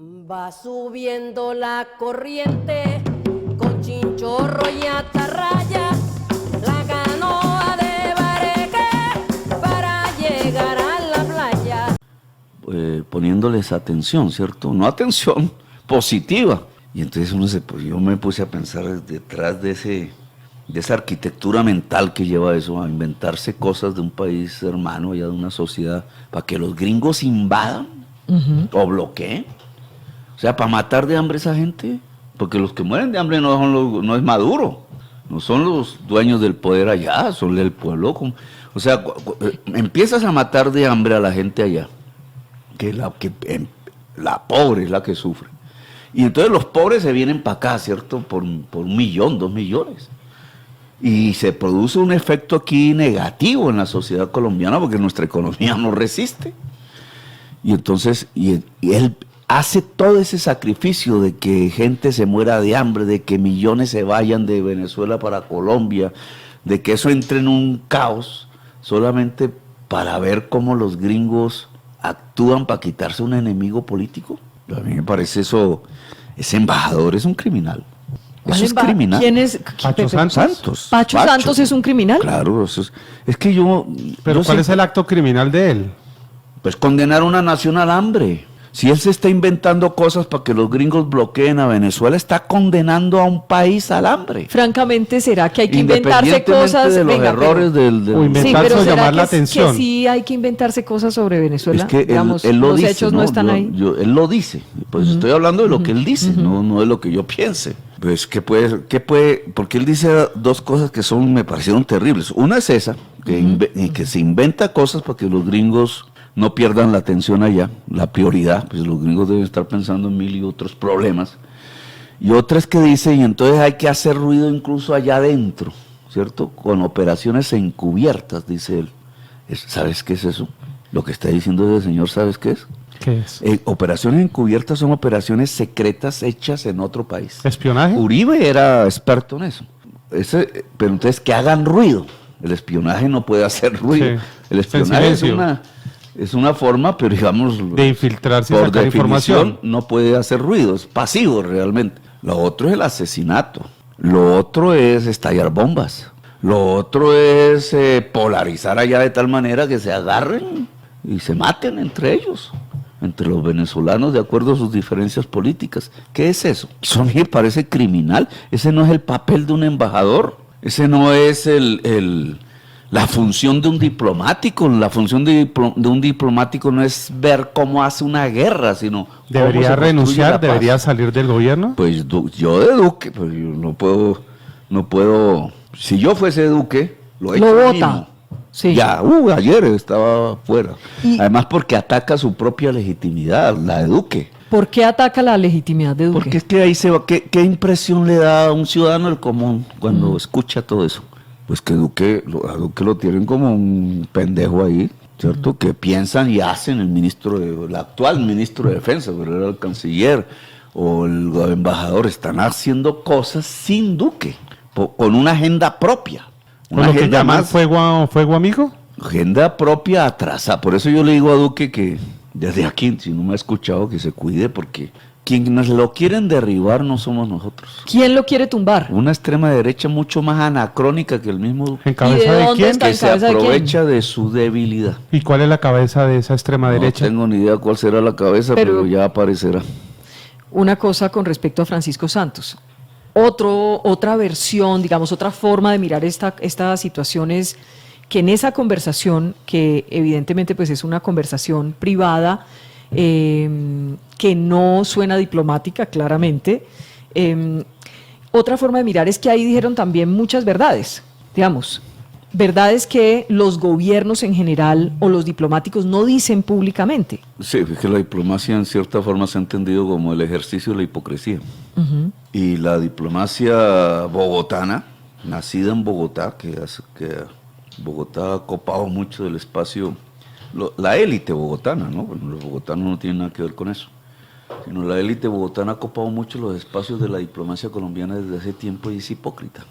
Va subiendo la corriente con chinchorro y atarraya, la canoa de Bareque para llegar a la playa. Poniéndoles atención, ¿cierto? No atención positiva. Y entonces pues yo me puse a pensar detrás de esa arquitectura mental que lleva eso, a inventarse cosas de un país hermano, ya de una sociedad, para que los gringos invadan o bloqueen. O sea, para matar de hambre a esa gente, porque los que mueren de hambre no es Maduro, no son los dueños del poder allá, son el pueblo. O sea, empiezas a matar de hambre a la gente allá, que la pobre es la que sufre. Y entonces los pobres se vienen para acá, ¿cierto? Por 1 millón, 2 millones. Y se produce un efecto aquí negativo en la sociedad colombiana porque nuestra economía no resiste. Y entonces, y él hace todo ese sacrificio de que gente se muera de hambre, de que millones se vayan de Venezuela para Colombia, de que eso entre en un caos, solamente para ver cómo los gringos actúan para quitarse un enemigo político. A mí me parece eso, ese embajador es un criminal. Eso es criminal. ¿Quién es? Pacho Santos. ¿Pacho Santos es un criminal? Claro, es que yo... ¿Pero yo cuál es el acto criminal de él? Pues condenar a una nación al hambre. Si él se está inventando cosas para que los gringos bloqueen a Venezuela, está condenando a un país al hambre. Francamente, ¿será que hay que inventarse cosas? De los errores O inventarse o llamar la atención. Que sí hay que inventarse cosas sobre Venezuela. Es que digamos, él lo los dice, hechos no están ahí. Él lo dice. Pues estoy hablando de lo que él dice, no de lo que yo piense. Pues, ¿qué puede? Porque él dice 2 cosas que me parecieron terribles. Una es esa, que se inventa cosas para que los gringos no pierdan la atención allá, la prioridad, pues los gringos deben estar pensando en 1000 y otros problemas. Y otra es que dice, y entonces hay que hacer ruido incluso allá adentro, ¿cierto? Con operaciones encubiertas, dice él. ¿Sabes qué es eso? Lo que está diciendo ese señor, ¿sabes qué es? ¿Qué es? Operaciones encubiertas son operaciones secretas hechas en otro país. ¿Espionaje? Uribe era experto en eso. Pero entonces que hagan ruido. El espionaje no puede hacer ruido. Sí. El espionaje es una forma, pero digamos, de infiltrarse y por sacar definición, información. no puede hacer ruido, es pasivo realmente. Lo otro es el asesinato, lo otro es estallar bombas, lo otro es polarizar allá de tal manera que se agarren y se maten entre ellos, entre los venezolanos de acuerdo a sus diferencias políticas. ¿Qué es eso? Eso a mí me parece criminal, ese no es el papel de un embajador, ese no es la función de un diplomático. La función de un diplomático no es ver cómo hace una guerra, sino ¿debería renunciar? ¿Debería salir del gobierno? Pues yo de Duque, pues yo no puedo, si yo fuese Duque, lo vota. Sí. Ya, ayer estaba fuera. Además porque ataca su propia legitimidad, la de Duque. ¿Por qué ataca la legitimidad de Duque? Porque es que ahí se va, ¿qué impresión le da a un ciudadano del común cuando escucha todo eso? Pues que a Duque lo tienen como un pendejo ahí, ¿cierto? Que piensan y hacen el actual ministro de Defensa, pero era el canciller o el embajador, están haciendo cosas sin Duque, con una agenda propia. ¿Con lo que llaman fuego amigo? Agenda propia atrasada. Por eso yo le digo a Duque que desde aquí, si no me ha escuchado, que se cuide, porque quienes lo quieren derribar no somos nosotros. ¿Quién lo quiere tumbar? Una extrema derecha mucho más anacrónica que el mismo Duque. ¿En cabeza de quién? Que se aprovecha de su debilidad. ¿Y cuál es la cabeza de esa extrema derecha? No tengo ni idea cuál será la cabeza, pero ya aparecerá. Una cosa con respecto a Francisco Santos. Otra versión, digamos, otra forma de mirar esta situación es que en esa conversación, que evidentemente pues es una conversación privada, que no suena diplomática, claramente. Otra forma de mirar es que ahí dijeron también muchas verdades, digamos, verdades que los gobiernos en general o los diplomáticos no dicen públicamente. Sí, es que la diplomacia en cierta forma se ha entendido como el ejercicio de la hipocresía. Y la diplomacia bogotana, nacida en Bogotá, que Bogotá ha copado mucho del espacio, la élite bogotana, ¿no? Bueno, los bogotanos no tienen nada que ver con eso, sino la élite bogotana ha copado mucho los espacios de la diplomacia colombiana desde hace tiempo y es hipócrita.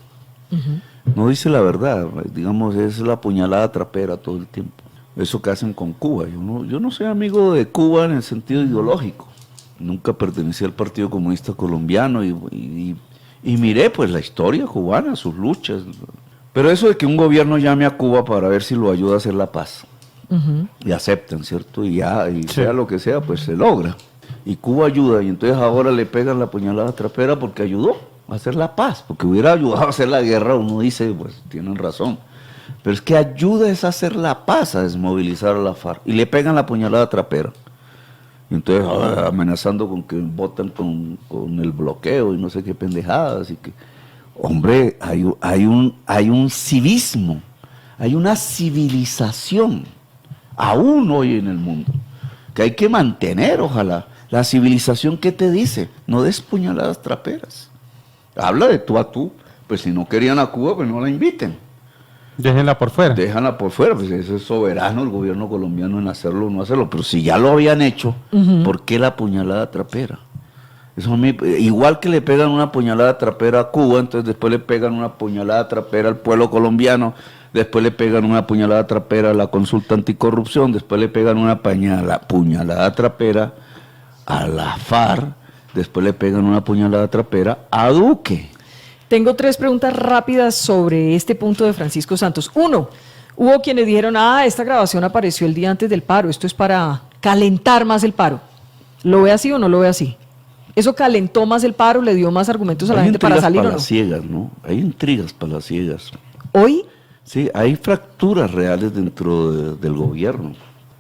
No dice la verdad, digamos, es la puñalada trapera todo el tiempo. Eso que hacen con Cuba. Yo no soy amigo de Cuba en el sentido ideológico, nunca pertenecí al Partido Comunista Colombiano y miré pues la historia cubana, sus luchas. Pero eso de que un gobierno llame a Cuba para ver si lo ayuda a hacer la paz, y aceptan, ¿cierto? Y sea lo que sea, pues se logra. Y Cuba ayuda, y entonces ahora le pegan la puñalada trapera porque ayudó a hacer la paz, porque hubiera ayudado a hacer la guerra, uno dice, pues tienen razón. Pero es que ayuda es a hacer la paz, a desmovilizar a la FARC, y le pegan la puñalada trapera. Y entonces amenazando con que votan con el bloqueo y no sé qué pendejadas. Y que, hombre, hay un civismo, hay una civilización, aún hoy en el mundo, que hay que mantener, ojalá. La civilización, ¿qué te dice? No des puñaladas traperas. Habla de tú a tú. Pues si no querían a Cuba, pues no la inviten. Déjenla por fuera. Déjanla por fuera, pues eso es soberano el gobierno colombiano en hacerlo o no hacerlo. Pero si ya lo habían hecho, ¿por qué la puñalada trapera? Eso a mí, igual que le pegan una puñalada trapera a Cuba, entonces después le pegan una puñalada trapera al pueblo colombiano, después le pegan una puñalada trapera a la consulta anticorrupción, después le pegan una puñalada trapera a la FARC, después le pegan una puñalada trapera a Duque. Tengo 3 preguntas rápidas sobre este punto de Francisco Santos. 1, hubo quienes dijeron, esta grabación apareció el día antes del paro, esto es para calentar más el paro. ¿Lo ve así o no lo ve así? ¿Eso calentó más el paro, le dio más argumentos a la gente para salir o no? Hay intrigas palaciegas, ¿no? Hay intrigas palaciegas. ¿Hoy? Sí, hay fracturas reales dentro del gobierno.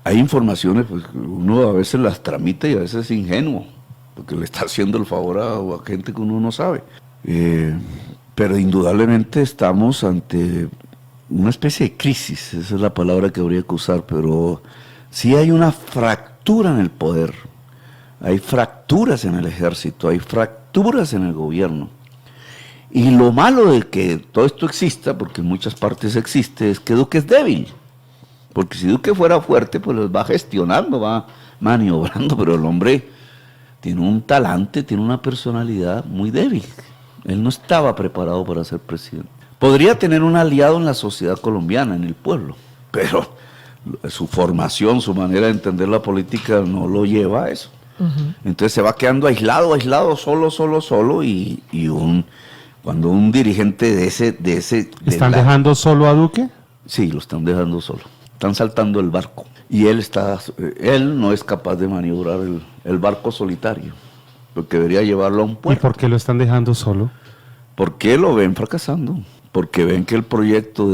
Hay informaciones, pues uno a veces las tramita y a veces es ingenuo, porque le está haciendo el favor a gente que uno no sabe. Pero indudablemente estamos ante una especie de crisis, esa es la palabra que habría que usar, pero sí hay una fractura en el poder, hay fracturas en el ejército, hay fracturas en el gobierno. Y lo malo de que todo esto exista, porque en muchas partes existe, es que Duque es débil. Porque si Duque fuera fuerte, pues los va gestionando, va maniobrando, pero el hombre tiene un talante, tiene una personalidad muy débil. Él no estaba preparado para ser presidente. Podría tener un aliado en la sociedad colombiana, en el pueblo, pero su formación, su manera de entender la política no lo lleva a eso. Entonces se va quedando aislado, solo, y cuando un dirigente de ese ¿Están dejando solo a Duque? Sí, lo están dejando solo. Están saltando el barco. Y él no es capaz de maniobrar el barco solitario, porque debería llevarlo a un puerto. ¿Y por qué lo están dejando solo? Porque lo ven fracasando, porque ven que el proyecto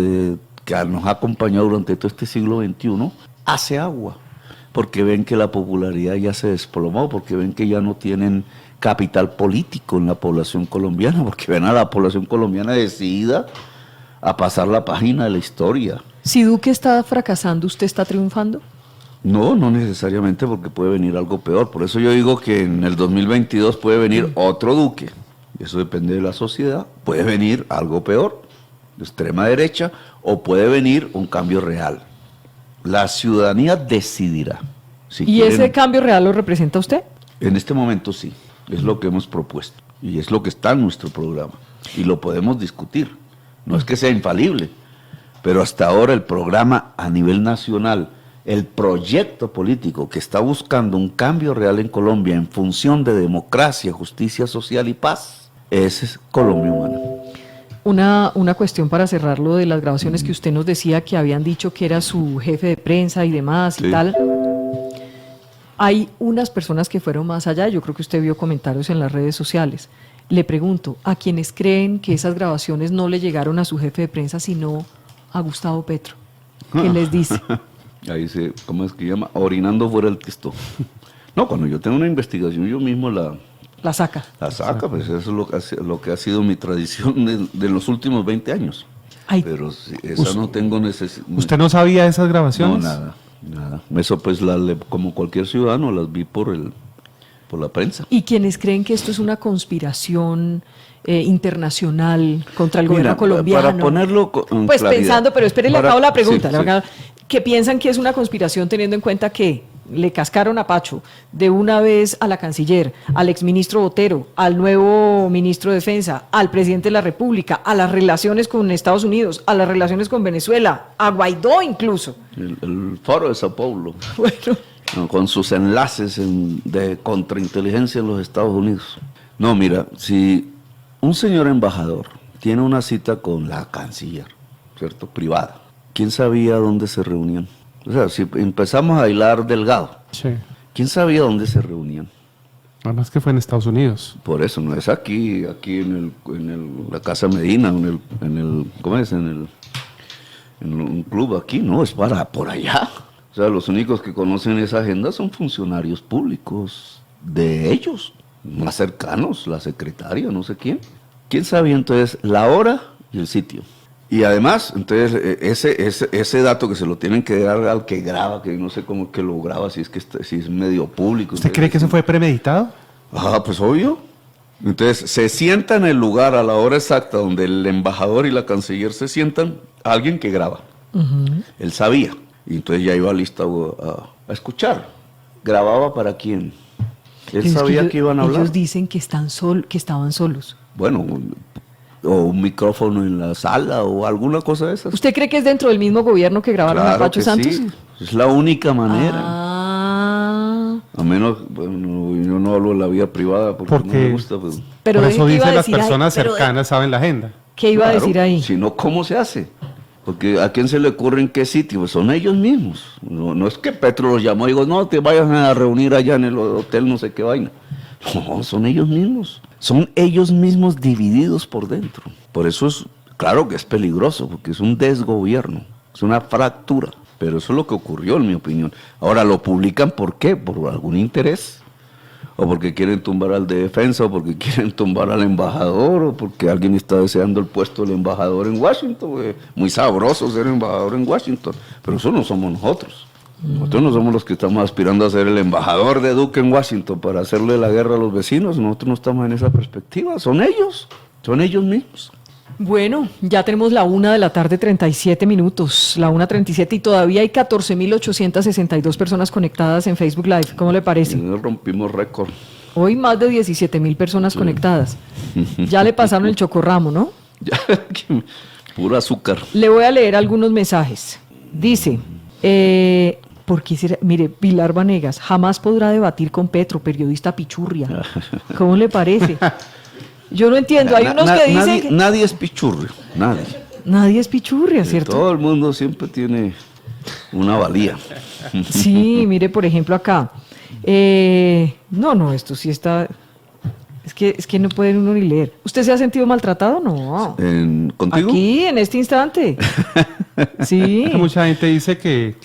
que nos ha acompañado durante todo este siglo XXI hace agua, porque ven que la popularidad ya se desplomó, porque ven que ya no tienen capital político en la población colombiana, porque ven a la población colombiana decidida a pasar la página de la historia. Si Duque está fracasando, ¿usted está triunfando? No necesariamente, porque puede venir algo peor. Por eso yo digo que en el 2022 puede venir otro Duque. Eso depende de la sociedad. Puede venir algo peor, de extrema derecha, o puede venir un cambio real. La ciudadanía decidirá. ¿Y ese cambio real lo representa usted? En este momento sí, es lo que hemos propuesto. Y es lo que está en nuestro programa. Y lo podemos discutir. No es que sea infalible, pero hasta ahora el programa a nivel nacional, el proyecto político que está buscando un cambio real en Colombia en función de democracia, justicia social y paz, ese es Colombia Humana. Una cuestión para cerrar lo de las grabaciones que usted nos decía que habían dicho que era su jefe de prensa y demás y tal. Hay unas personas que fueron más allá, yo creo que usted vio comentarios en las redes sociales. Le pregunto, ¿a quienes creen que esas grabaciones no le llegaron a su jefe de prensa sino a Gustavo Petro? ¿Qué les dice? Ahí se, ¿cómo es que llama? Orinando fuera el tiesto. No, cuando yo tengo una investigación yo mismo la saca. La saca, pues eso es lo que ha sido mi tradición de los últimos 20 años. Ay, pero si esa no tengo necesidad. ¿Usted no sabía esas grabaciones? No, nada. Eso pues como cualquier ciudadano las vi por la prensa. ¿Y quienes creen que esto es una conspiración internacional contra el gobierno colombiano? Para ponerlo con pues claridad, pensando, pero espere, le acabo la pregunta. Sí. Que piensan que es una conspiración teniendo en cuenta que le cascaron a Pacho de una vez a la canciller, al exministro Botero, al nuevo ministro de Defensa, al presidente de la República, a las relaciones con Estados Unidos, a las relaciones con Venezuela, a Guaidó incluso. El foro de Sao Paulo. Bueno, ¿no? Con sus enlaces de contrainteligencia en los Estados Unidos. No, mira, si un señor embajador tiene una cita con la canciller, ¿cierto? Privada, ¿quién sabía dónde se reunían? O sea, si empezamos a hilar delgado, Sí. ¿quién sabía dónde se reunían? Además que fue en Estados Unidos. Por eso, no es aquí en la Casa Medina, ¿cómo es? En un club aquí, no, es por allá. O sea, los únicos que conocen esa agenda son funcionarios públicos de ellos, más cercanos, la secretaria, no sé quién. ¿Quién sabía entonces la hora y el sitio? Y además, entonces, ese dato que se lo tienen que dar al que graba, que no sé cómo que lo graba, si es medio público. ¿Usted entonces, cree que eso fue premeditado? Pues obvio. Entonces, se sienta en el lugar a la hora exacta donde el embajador y la canciller se sientan, alguien que graba. Él sabía. Y entonces ya iba lista a escuchar. ¿Grababa para quién? Él sabía que iban a hablar. Ellos dicen que que estaban solos. Bueno, o un micrófono en la sala o alguna cosa de esas. ¿Usted cree que es dentro del mismo gobierno que grabaron a Claro Pacho que Santos? sí. Es la única manera. Ah, A menos, bueno, yo no hablo de la vida privada porque no me gusta. Pues. pero Por ¿qué eso iba a dicen las decir ahí? personas Pero, cercanas saben la agenda. ¿qué iba a Claro, decir ahí? Si no, ¿cómo se hace? Porque ¿a quién se le ocurre en qué sitio? Pues son ellos mismos. No es que Petro los llamó y digo, no, te vayan a reunir allá en el hotel no sé qué vaina. No, son ellos mismos. Son ellos mismos divididos por dentro. Por eso es, claro que es peligroso, porque es un desgobierno, es una fractura. Pero eso es lo que ocurrió, en mi opinión. Ahora, ¿lo publican por qué? ¿Por algún interés? O porque quieren tumbar al de defensa, o porque quieren tumbar al embajador, o porque alguien está deseando el puesto del embajador en Washington. Muy sabroso ser embajador en Washington, pero eso no somos nosotros. Nosotros no somos los que estamos aspirando a ser el embajador de Duque en Washington para hacerle la guerra a los vecinos. Nosotros no estamos en esa perspectiva, son ellos mismos. Bueno, ya tenemos la 1:37 p.m, la 1:37 y todavía hay 14.862 personas conectadas en Facebook Live. ¿Cómo le parece? Rompimos récord. Hoy más de 17.000 personas conectadas. Ya le pasaron el chocorramo, ¿no? Ya, puro azúcar. Le voy a leer algunos mensajes. Dice, ¿por qué será? Mire, Pilar Vanegas, jamás podrá debatir con Petro, periodista pichurria. ¿Cómo le parece? Yo no entiendo, hay unos que dicen que... Nadie es pichurrio, nadie. Nadie es pichurria, ¿cierto? Todo el mundo siempre tiene una valía. Sí, mire, por ejemplo, acá. No, esto sí está... Es que no puede uno ni leer. ¿Usted se ha sentido maltratado? No. ¿Contigo? Aquí, en este instante. Sí. Mucha gente dice que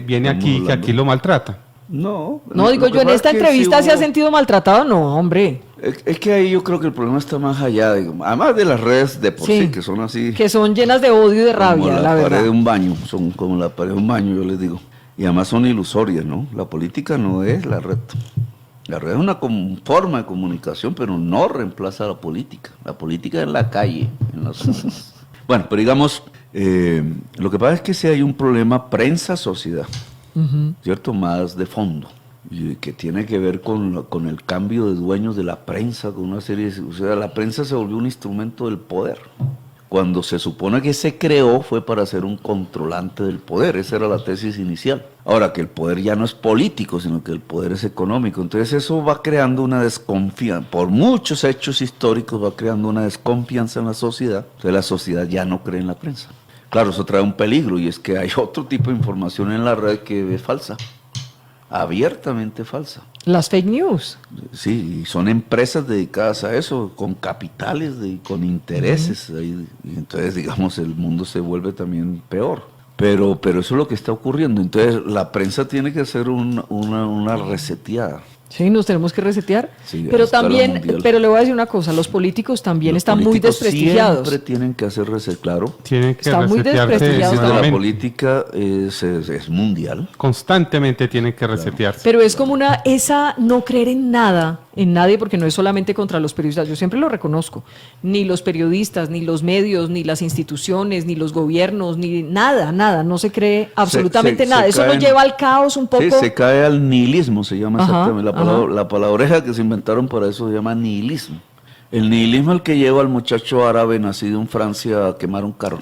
viene aquí, que aquí lo maltrata. No. No, digo yo, en esta entrevista se ha sentido maltratado. No, hombre. Es que ahí yo creo que el problema está más allá. Además de las redes de por sí, que son así. Que son llenas de odio y de rabia, como la verdad. pared de un baño. Son como la pared de un baño, yo les digo. Y además son ilusorias, ¿no? La política no es la red. La red es una forma de comunicación, pero no reemplaza a la política. La política es en la calle, en las urnas. Bueno, pero digamos, lo que pasa es que si hay un problema prensa-sociedad, ¿cierto? Más de fondo, y que tiene que ver con el cambio de dueños de la prensa, con una serie de... O sea, la prensa se volvió un instrumento del poder. Cuando se supone que se creó fue para ser un controlante del poder, esa era la tesis inicial. Ahora que el poder ya no es político, sino que el poder es económico, entonces eso va creando una desconfianza, por muchos hechos históricos va creando una desconfianza en la sociedad, entonces la sociedad ya no cree en la prensa. Claro, eso trae un peligro y es que hay otro tipo de información en la red que es falsa, abiertamente falsa. Las fake news. Sí, y son empresas dedicadas a eso, con capitales, con intereses. Y entonces, digamos, el mundo se vuelve también peor. Pero eso es lo que está ocurriendo. Entonces, la prensa tiene que hacer una reseteada. Sí, nos tenemos que resetear. Sí, pero a escala también, mundial. pero le voy a decir una cosa, los políticos también están muy políticos desprestigiados. Siempre tienen que hacer reset, claro. Tienen que Está muy resetearse desprestigiado. La nuevamente. política es mundial. Constantemente tienen que resetearse. Pero es como esa no creer en nada, en nadie, porque no es solamente contra los periodistas, yo siempre lo reconozco, ni los periodistas, ni los medios, ni las instituciones, ni los gobiernos, ni nada, no se cree absolutamente nada. Eso nos lleva al caos un poco. Sí, se cae al nihilismo, se llama Ajá, exactamente. La palabreja que se inventaron para eso se llama nihilismo. El nihilismo es el que lleva al muchacho árabe nacido en Francia a quemar un carro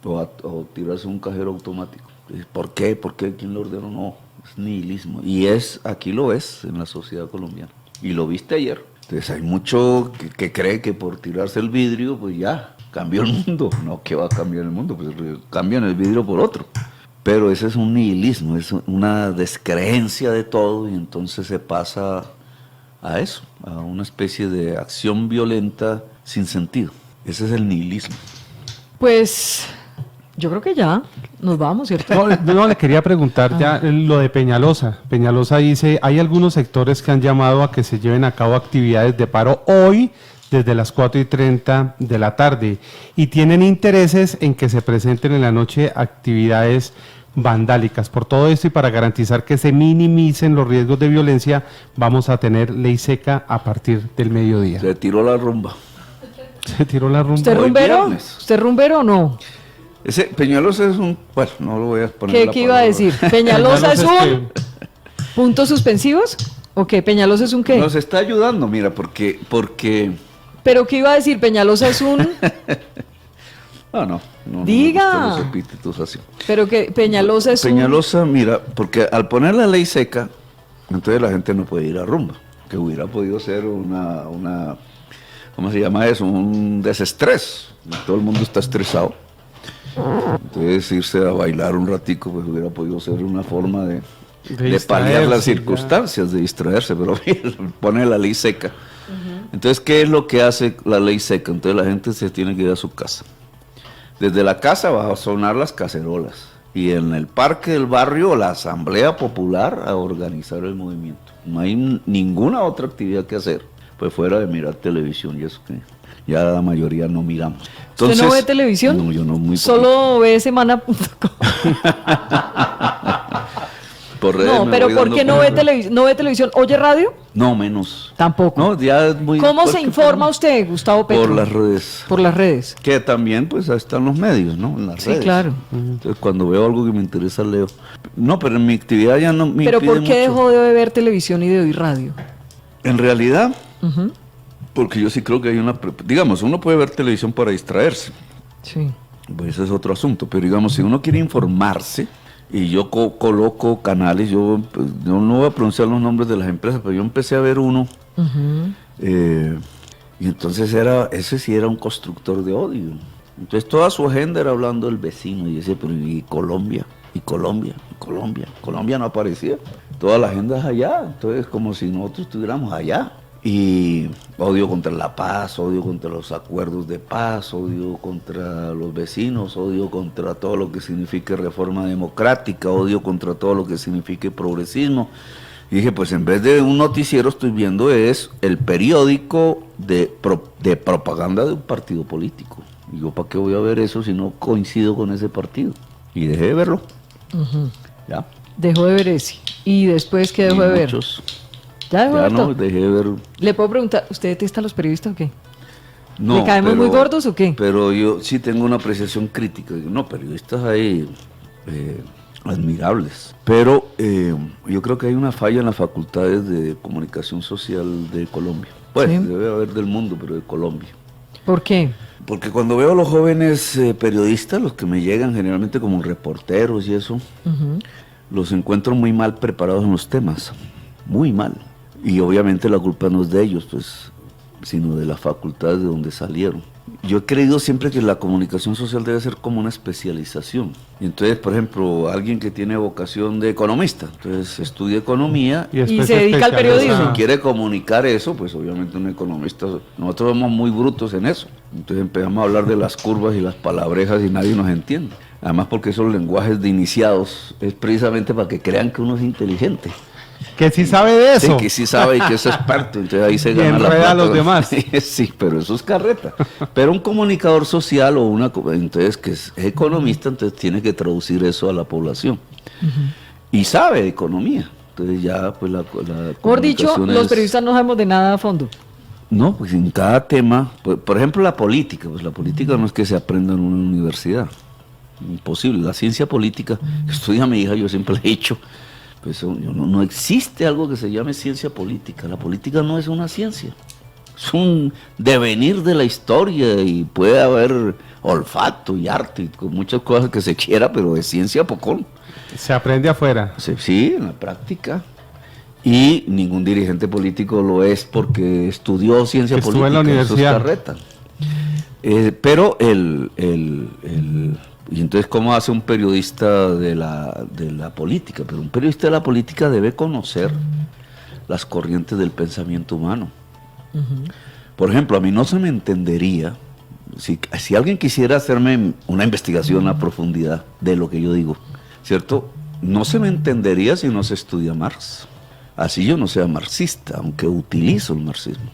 o tirarse un cajero automático. ¿Por qué? ¿Quién lo ordenó? No. es nihilismo. Y aquí lo ves en la sociedad colombiana. Y lo viste ayer. Entonces hay mucho que cree que por tirarse el vidrio, pues ya, cambió el mundo. No, ¿qué va a cambiar el mundo? Pues cambian el vidrio por otro. Pero ese es un nihilismo, es una descreencia de todo y entonces se pasa a eso, a una especie de acción violenta sin sentido. Ese es el nihilismo. Pues yo creo que ya nos vamos, ¿cierto? No, le quería preguntar ya lo de Peñalosa. Peñalosa dice, hay algunos sectores que han llamado a que se lleven a cabo actividades de paro hoy desde las 4:30 de la tarde y tienen intereses en que se presenten en la noche actividades vandálicas. Por todo esto y para garantizar que se minimicen los riesgos de violencia, vamos a tener ley seca a partir del mediodía. Se tiró la rumba. Se tiró la rumba. ¿Usted Hoy rumbero? viernes. ¿Usted rumbero o no? Ese Peñalosa es un... Bueno, no lo voy a poner. ¿Qué iba a decir? ¿Peñalosa es Peñalosa un puntos suspensivos? ¿O qué? ¿Peñalosa es un qué? Nos está ayudando, mira, porque... ¿Pero qué iba a decir? ¿Peñalosa es un...? No Diga. me gustan los epítetos así. ¿Pero que Peñalosa es Peñalosa, mira, porque al poner la ley seca, entonces la gente no puede ir a rumba, que hubiera podido ser una ¿cómo se llama eso? Un desestrés. Todo el mundo está estresado. Entonces irse a bailar un ratico, pues hubiera podido ser una forma de paliar las circunstancias, de distraerse, pero pone la ley seca. Entonces, ¿qué es lo que hace la ley seca? Entonces la gente se tiene que ir a su casa. Desde la casa va a sonar las cacerolas y en el parque del barrio la asamblea popular a organizar el movimiento. No hay ninguna otra actividad que hacer, pues fuera de mirar televisión y eso que ya la mayoría no miramos. Entonces, ¿usted no ve televisión? No, yo no, muy Solo ve semana.com. Por redes No, me pero voy ¿por dando qué no cuenta. ve televisión? ¿Oye radio? No, menos. Tampoco. No, ya es muy... ¿Cómo se porque informa usted, Gustavo Petro? Por las redes. Por las redes. Que también, pues, ahí están los medios, ¿no? En las Sí, redes. claro. Entonces, cuando veo algo que me interesa, leo. No, pero en mi actividad ya no me ¿Pero impide por qué mucho. dejó de ver televisión y de oír radio? En realidad, Ujú. porque yo sí creo que hay una... Digamos, uno puede ver televisión para distraerse. Sí. Pues ese es otro asunto. Pero digamos, si uno quiere informarse, y yo coloco canales, yo no voy a pronunciar los nombres de las empresas, pero yo empecé a ver uno, Ujú. y entonces ese sí era un constructor de odio. Entonces toda su agenda era hablando del vecino, y decía, pero ¿y Colombia? ¿Y Colombia? ¿Y Colombia? Colombia no aparecía. Toda la agenda es allá, entonces como si nosotros estuviéramos allá. Y odio contra la paz, odio contra los acuerdos de paz, odio contra los vecinos, odio contra todo lo que signifique reforma democrática, odio contra todo lo que signifique progresismo. Y dije, pues en vez de un noticiero estoy viendo es el periódico de propaganda de un partido político. Y yo, ¿para qué voy a ver eso si no coincido con ese partido? Y dejé de verlo. Ujú. Ya. Dejó de ver ese. ¿Y después qué Y dejó de ver? muchos. ¿Ya dejó de Ya ver no, todo? dejé de ver. ¿Le puedo preguntar, ¿usted detesta a los periodistas o qué? No, ¿Le caemos muy gordos o qué? Pero yo sí tengo una apreciación crítica. Digo, no, periodistas hay admirables. Pero yo creo que hay una falla en las facultades de comunicación social de Colombia. Pues Sí. debe haber del mundo, pero de Colombia. ¿Por qué? Porque cuando veo a los jóvenes periodistas, los que me llegan generalmente como reporteros y eso, Ujú. los encuentro muy mal preparados en los temas. Muy mal. Y obviamente la culpa no es de ellos, pues, sino de las facultades de donde salieron. Yo he creído siempre que la comunicación social debe ser como una especialización. Y entonces, por ejemplo, alguien que tiene vocación de economista, entonces estudia economía después se dedica al especializa- periodismo. si quiere comunicar eso, pues obviamente un economista, nosotros somos muy brutos en eso. Entonces empezamos a hablar de las curvas y las palabrejas y nadie nos entiende. Además porque esos lenguajes de iniciados es precisamente para que crean que uno es inteligente. Que sí sabe de eso. Sí, que sí sabe y que es experto, entonces ahí se Y gana la enreda plata. a los demás. Sí, pero eso es carreta. Pero un comunicador social o entonces que es economista, entonces tiene que traducir eso a la población. Y sabe de economía. Entonces ya pues la Por dicho, comunicación los es- periodistas no sabemos de nada a fondo. No, pues en cada tema, por ejemplo la política, pues la política no es que se aprenda en una universidad. Imposible. La ciencia política, que estudia mi hija, yo siempre le he dicho, pues no existe algo que se llame ciencia política. La política no es una ciencia. es un devenir de la historia y puede haber olfato y arte y con muchas cosas que se quiera, pero de ciencia poco. Se aprende afuera. Sí, en la práctica. Y ningún dirigente político lo es porque estudió ciencia Estuvo política. en la universidad. Eso es carreta. Pero y entonces, ¿cómo hace un periodista de la política? Pero un periodista de la política debe conocer las corrientes del pensamiento humano. Por ejemplo, a mí no se me entendería, si alguien quisiera hacerme una investigación a profundidad de lo que yo digo, ¿cierto? No se me entendería si no se estudia Marx. Así yo no sea marxista, aunque utilizo el marxismo.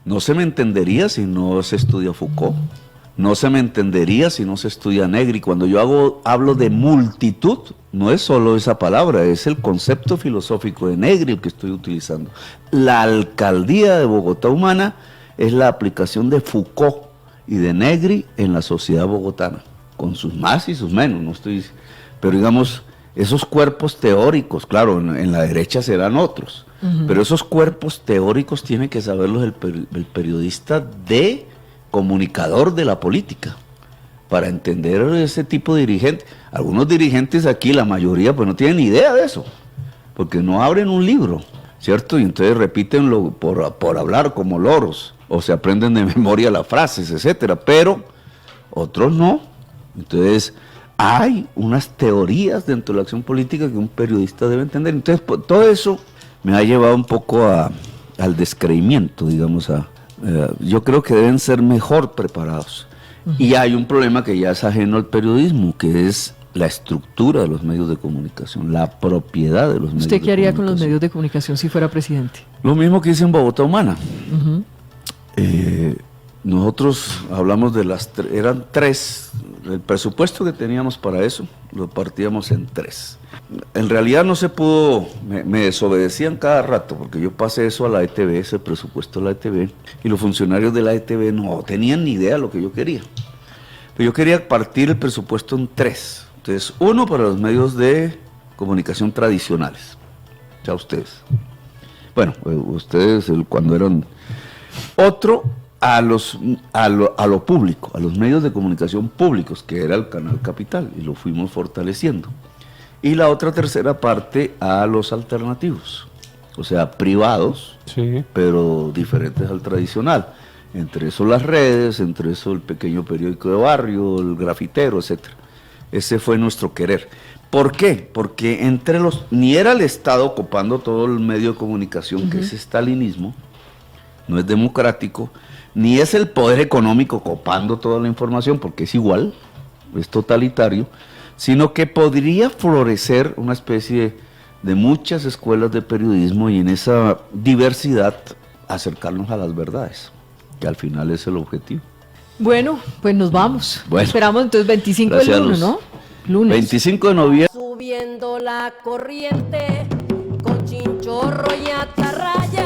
No se me entendería si no se estudia Foucault. No se me entendería si no se estudia Negri. Cuando yo hablo de multitud, no es solo esa palabra, es el concepto filosófico de Negri el que estoy utilizando. La alcaldía de Bogotá Humana es la aplicación de Foucault y de Negri en la sociedad bogotana, con sus más y sus menos, no estoy, pero digamos, esos cuerpos teóricos, claro, en la derecha serán otros, pero esos cuerpos teóricos tiene que saberlos el periodista comunicador de la política, para entender ese tipo de dirigente. Algunos dirigentes aquí, la mayoría, pues no tienen ni idea de eso, porque no abren un libro, ¿cierto? Y entonces repiten por hablar como loros, o se aprenden de memoria las frases, etcétera, pero otros no. Entonces, hay unas teorías dentro de la acción política que un periodista debe entender. Entonces, pues, todo eso me ha llevado un poco al descreimiento, digamos, yo creo que deben ser mejor preparados. Y hay un problema que ya es ajeno al periodismo, que es la estructura de los medios de comunicación, la propiedad de los medios de comunicación. ¿Usted qué haría con los medios de comunicación si fuera presidente? Lo mismo que hice en Bogotá Humana. Nosotros hablamos eran 3, el presupuesto que teníamos para eso, lo partíamos en 3. En realidad no se pudo, me desobedecían cada rato, porque yo pasé eso a la ETV, ese presupuesto a la ETV, y los funcionarios de la ETV no tenían ni idea de lo que yo quería. Pero yo quería partir el presupuesto en 3. Entonces, 1 para los medios de comunicación tradicionales, ya ustedes. Bueno, ustedes cuando eran... Otro a lo público, a los medios de comunicación públicos, que era el Canal Capital, y lo fuimos fortaleciendo. Y la otra tercera parte a los alternativos, o sea, privados, sí, pero diferentes al tradicional. Entre eso las redes, entre eso el pequeño periódico de barrio, el grafitero, etcétera. Ese fue nuestro querer. ¿Por qué? Porque ni era el Estado ocupando todo el medio de comunicación, que es estalinismo, no es democrático, ni es el poder económico copando toda la información, porque es igual, es totalitario, sino que podría florecer una especie de muchas escuelas de periodismo y en esa diversidad acercarnos a las verdades, que al final es el objetivo. Bueno, pues nos vamos. Bueno, esperamos entonces 25 de lunes, ¿no? Lunes. 25 de noviembre. Subiendo la corriente con chinchorro y atarraya.